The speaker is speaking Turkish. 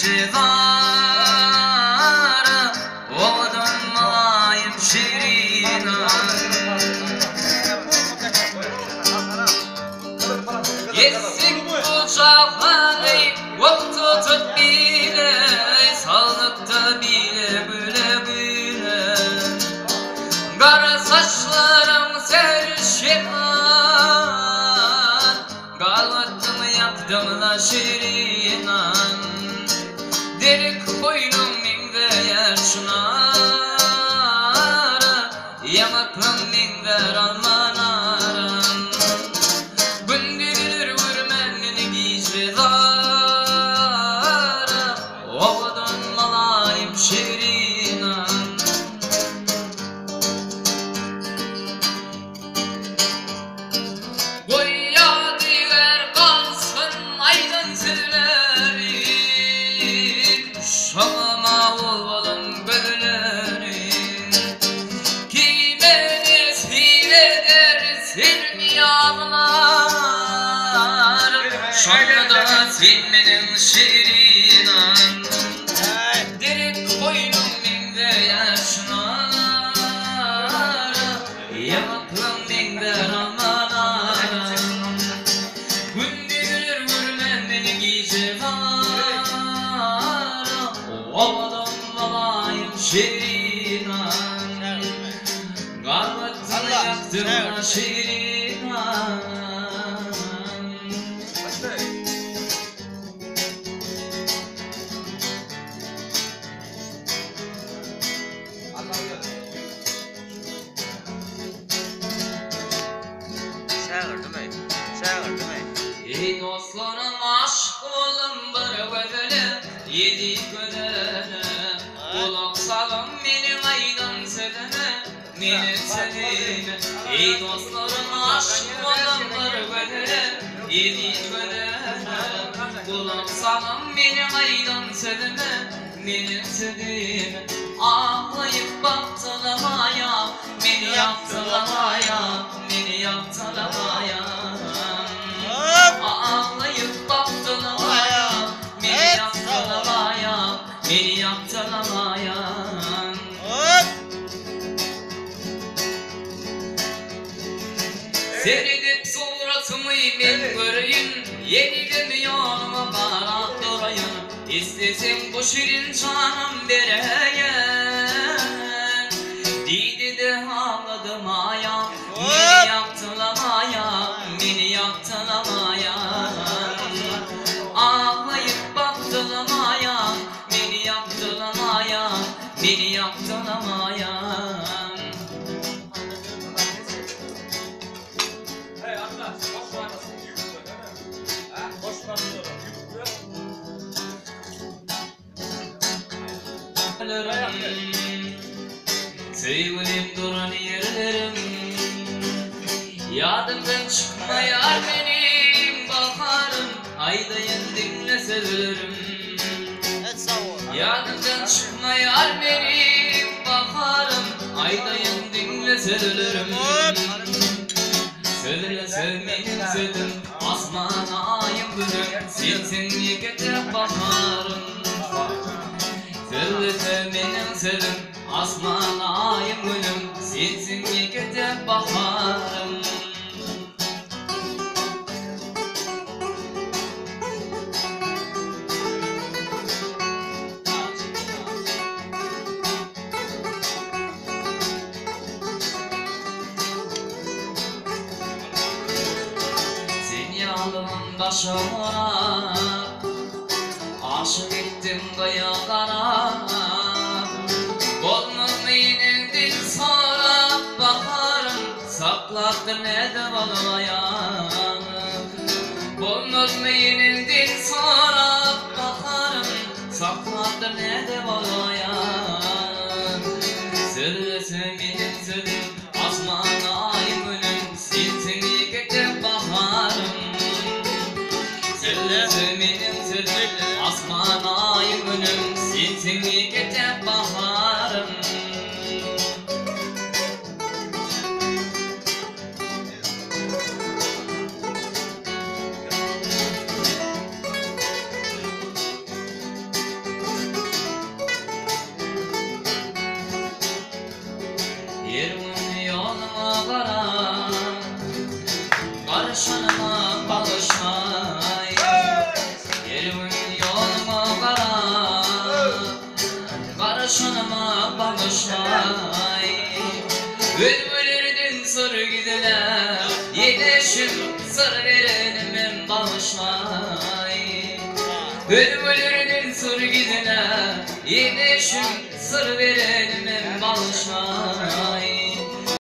gece var, ovadan malayım şirin Yetsik kucağını tutup bile, sağlıkta bile böyle böyle. Kara saçlarım serşihan, Galvattım yaktım da şirinan. Derik boynum minde yer şunara, Yamaklım minder almanaram. Gündür vurmenini giyce dara, Ovadan malayım şirinan. Goya diler kalsın aydın sürlerin, Şamama olvalım gözlerin. Kime nesir eder silmi ağlar, Şamada silmenin şirinan. Derik boynum minde yaşnar, Yamaklım minder almanar. Gündür vurmenini giyce var, Ovadan malayım şirinan. Galvattını yaktım da şirinan. Ey dostlarım aşk olun bir gödele, yedi gödele. Kulak salın benim aydan sedene, benim sedene. Ey dostlarım aşk olun bir gödele, yedi gödele. Kulak salın benim aydan sedene, benim sedene. Ağlayıp baktılamaya, beni yaptılamaya, beni yaptılamaya. Ağlayıp baktılamaya, beni yaptılamaya, beni yaptılamaya. Seyredip suratımı ben göreyim, yenildim yanıma kara durayım. İstesem bu şirin canım vereyim. Didi de ağladım aya, beni yaptılamaya, beni yaptılamaya. Ağlayıp baktılamaya, beni yaptılamaya, beni yaptılamaya. Sevgilim duran yerlerim, yadımdan çıkmayar benim baharım. Aydayın dinle severim, yadımdan çıkmayar benim baharım. Aydayın dinle severim. Söyle sevmedim sevdim, asmana ayım gülüm. Sensin yigete baharım. Söyle sevmedim sevdim, asmana ayım gülüm. Sensin yigete baharım. Alımın başına, aşık ettim kayalara. Boynum yenildi sonra baharım, saklattı ne de balaya. Boynum yenildi sonra baharım, saklattı ne de balaya. Söyle sevmedim sevdim, asmana ay gülüm. Sensin yigete baharım. Söyle sevmedim sevdim, asmana ay gülüm. Sensin yigete baharım. Bülbülürdün sır güdüle Yedeşim sır verenim bağışmay Bülbülürdün sır güdüle Yedeşim sır verenim bağışmay